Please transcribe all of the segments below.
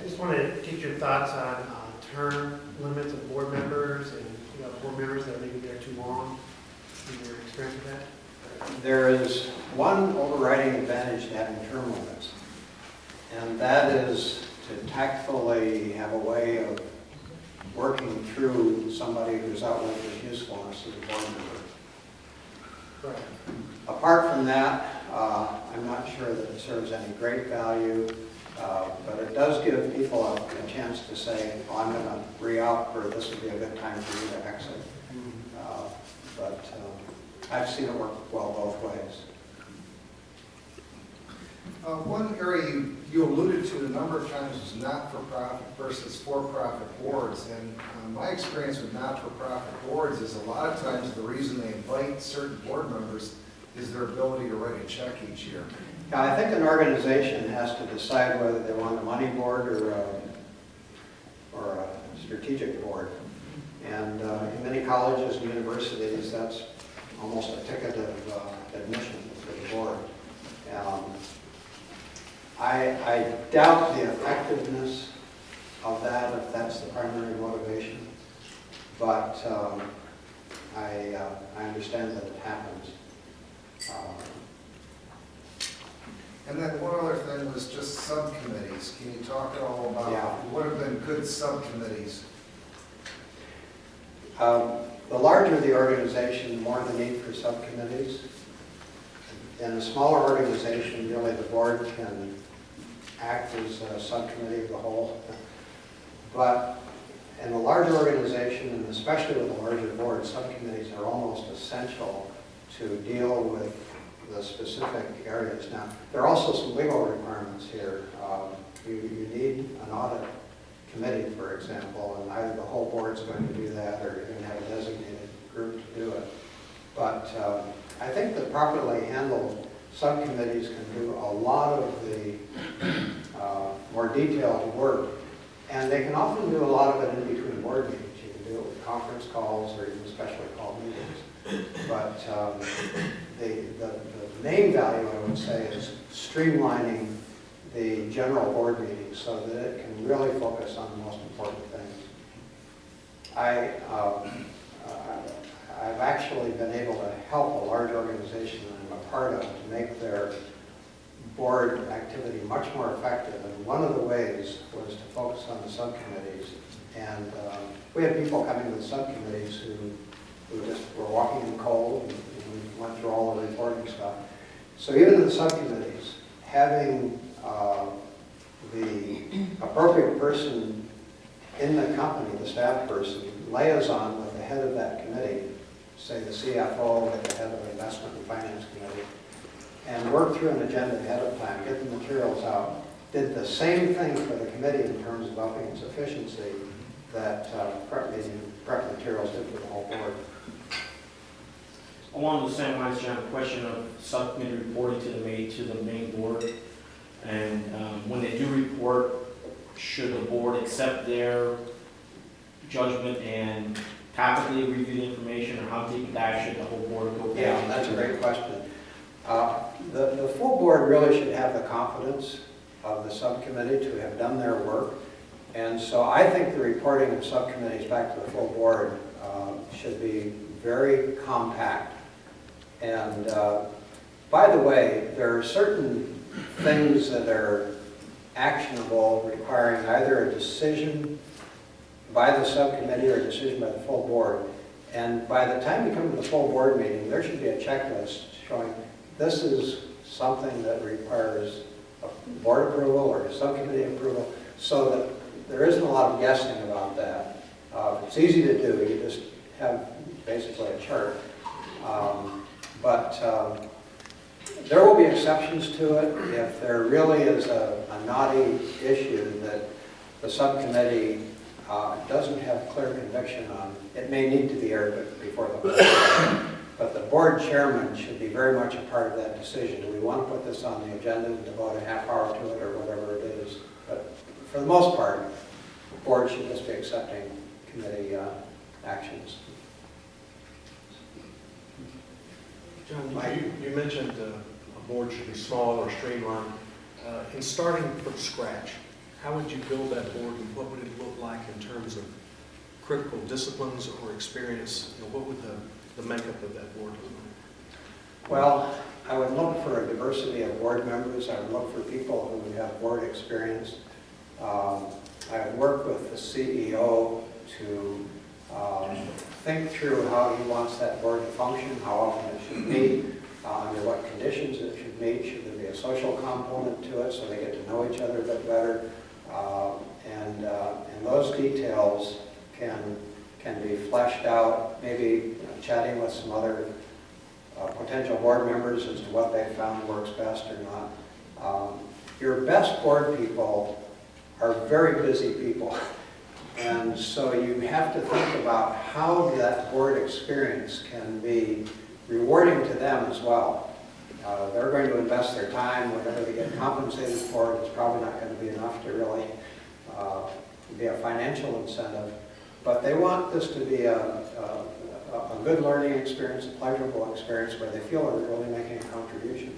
I just want to get your thoughts on term limits of board members and board members that are maybe there too long. In your experience with that? There is one overriding advantage to having term limits, and that is to tactfully have a way of working through somebody who's outlived his usefulness as a board member. Right. Apart from that, I'm not sure that it serves any great value, but it does give people a chance to say, well, I'm going to re-out, or this would be a good time for you to exit. But I've seen it work well both ways. One area you alluded to a number of times was not-for-profit versus for-profit boards. And my experience with not-for-profit boards is a lot of times the reason they invite certain board members is their ability to write a check each year. Yeah, I think an organization has to decide whether they want a money board or a strategic board. And in many colleges and universities, that's almost a ticket of admission for the board. I doubt the effectiveness of that if that's the primary motivation, but I understand that it happens. And then one other thing was just subcommittees. Can you talk at all about what have been good subcommittees? The larger the organization, the more the need for subcommittees. In a smaller organization, really the board can act as a subcommittee of the whole. But in a larger organization, and especially with a larger board, subcommittees are almost essential to deal with the specific areas. Now, there are also some legal requirements here. You need an audit committee, for example, and either the whole board's going to do that or you're going to have a designated group to do it. But I think that properly handled subcommittees can do a lot of the more detailed work, and they can often do a lot of it in between board meetings. You can do it with conference calls or even specially called meetings. But the main value, I would say, is streamlining the general board meeting so that it can really focus on the most important things. I've actually been able to help a large organization that I'm a part of to make their board activity much more effective. And one of the ways was to focus on the subcommittees. And we had people coming to the subcommittees who just were walking in cold, and we went through all the reporting stuff. So even in the subcommittees, having the appropriate person in the company, the staff person, liaison with the head of that committee, say the CFO with the head of the investment and finance committee, and work through an agenda ahead of time, get the materials out, did the same thing for the committee in terms of upping its efficiency that prep materials did for the whole board. Along the same lines, John, a question of subcommittee reporting to the main board. And when they do report, should the board accept their judgment and tactically review the information, or how deep dive should the whole board go? Yeah, that's a great question. The full board really should have the confidence of the subcommittee to have done their work. And so I think the reporting of subcommittees back to the full board should be very compact. And by the way, there are certain things that are actionable requiring either a decision by the subcommittee or a decision by the full board. And by the time you come to the full board meeting, there should be a checklist showing this is something that requires a board approval or a subcommittee approval, so that there isn't a lot of guessing about that. It's easy to do. You just have basically a chart. But there will be exceptions to it if there really is a knotty issue that the subcommittee doesn't have clear conviction on. It may need to be aired before the board. But the board chairman should be very much a part of that decision. Do we want to put this on the agenda and devote a half hour to it or whatever it is? But for the most part, the board should just be accepting committee actions. John, you mentioned a board should be small or streamlined. In starting from scratch, how would you build that board, and what would it look like in terms of critical disciplines or experience? You know, what would the makeup of that board look like? Well, I would look for a diversity of board members. I would look for people who have board experience. I would work with the CEO to think through how he wants that board to function, how often it should meet, under what conditions it should meet. Should there be a social component to it so they get to know each other a bit better? And those details can be fleshed out, maybe chatting with some other potential board members as to what they found works best or not. Your best board people are very busy people. And so you have to think about how that board experience can be rewarding to them as well. They're going to invest their time, whatever they get compensated for, it's probably not going to be enough to really be a financial incentive. But they want this to be a good learning experience, a pleasurable experience where they feel they're really making a contribution.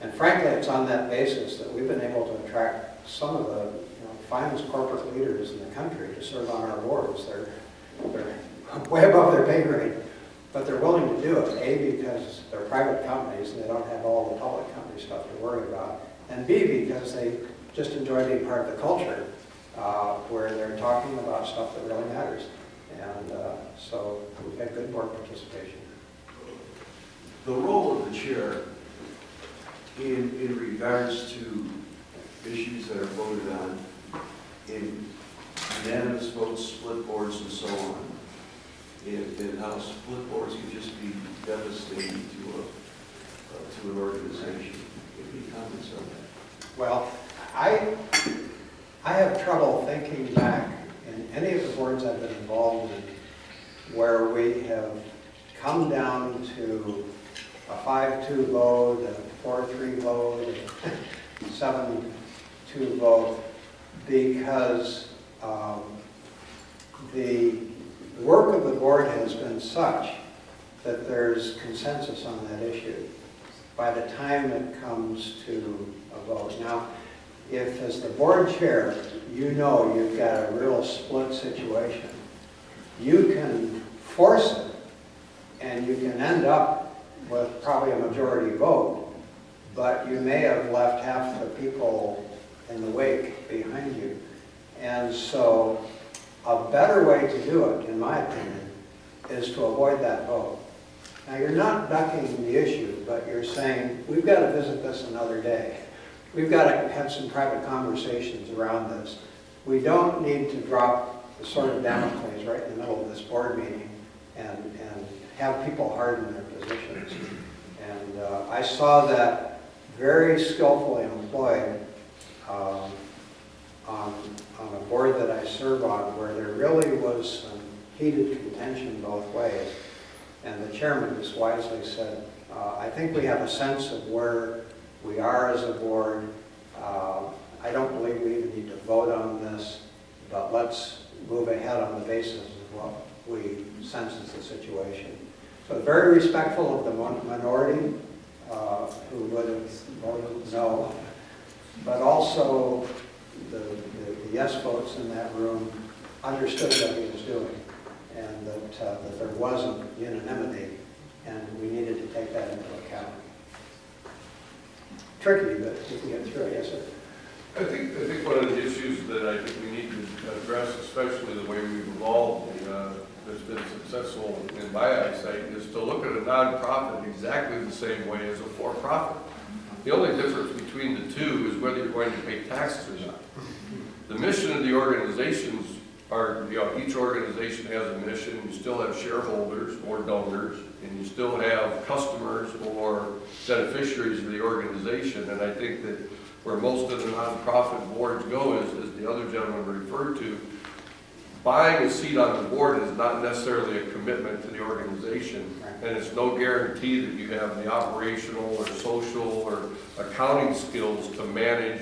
And frankly, it's on that basis that we've been able to attract some of the finest corporate leaders in the country to serve on our boards. They're way above their pay grade, but they're willing to do it, A, because they're private companies and they don't have all the public company stuff to worry about, and B, because they just enjoy being part of the culture where they're talking about stuff that really matters. And so we've had good board participation. The role of the chair in regards to issues that are voted on, in unanimous votes, split boards, and so on, and how split boards can just be devastating to an organization. Any comments on that? Well, I have trouble thinking back in any of the boards I've been involved in where we have come down to a 5-2 vote, a 4-3 vote, a 7-2 vote, because the work of the board has been such that there's consensus on that issue by the time it comes to a vote. Now, if as the board chair, you know you've got a real split situation, you can force it and you can end up with probably a majority vote, but you may have left half the people in the wake behind you. And so a better way to do it, in my opinion, is to avoid that vote. Now, you're not ducking the issue, but you're saying, we've got to visit this another day. We've got to have some private conversations around this. We don't need to drop the sword of Damocles right in the middle of this board meeting and have people harden their positions. And I saw that very skillfully employed on a board that I serve on, where there really was some heated contention both ways. And the chairman just wisely said, I think we have a sense of where we are as a board. I don't believe we even need to vote on this, but let's move ahead on the basis of what we sense is the situation. So very respectful of the minority who would have voted no, but also the yes votes in that room understood what he was doing, and that there wasn't unanimity, and we needed to take that into account. Tricky, but we can get through it. Yes, sir. I think one of the issues that I think we need to address, especially the way we've evolved, that's been successful in my eyesight, is to look at a nonprofit exactly the same way as a for-profit. The only difference between the two is whether you're going to pay taxes or not. The mission of the organizations are, each organization has a mission. You still have shareholders or donors, and you still have customers or beneficiaries of the organization. And I think that where most of the nonprofit boards go is, as the other gentleman referred to, buying a seat on the board is not necessarily a commitment to the organization, and it's no guarantee that you have the operational or social or accounting skills to manage.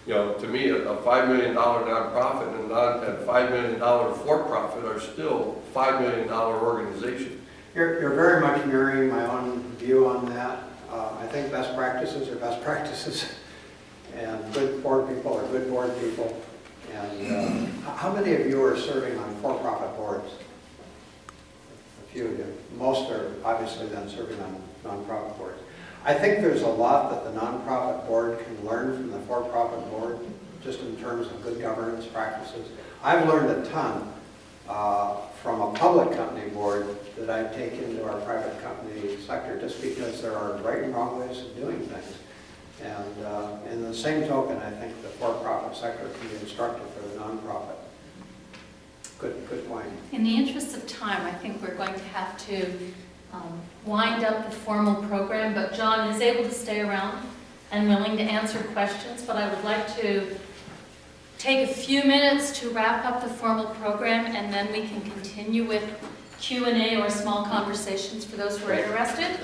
To me, a $5 million nonprofit and a $5 million for-profit are still $5 million organizations. You're very much mirroring my own view on that. I think best practices are best practices. And good board people are good board people. And how many of you are serving on for-profit boards? A few of you. Most are obviously then serving on nonprofit boards. I think there's a lot that the nonprofit board can learn from the for-profit board, just in terms of good governance practices. I've learned a ton from a public company board that I take into our private company sector, just because there are right and wrong ways of doing things. And in the same token, I think the for-profit sector can be instructive for the nonprofit. Good point. In the interest of time, I think we're going to have to wind up the formal program, but John is able to stay around and willing to answer questions, but I would like to take a few minutes to wrap up the formal program, and then we can continue with Q&A or small conversations for those who are interested.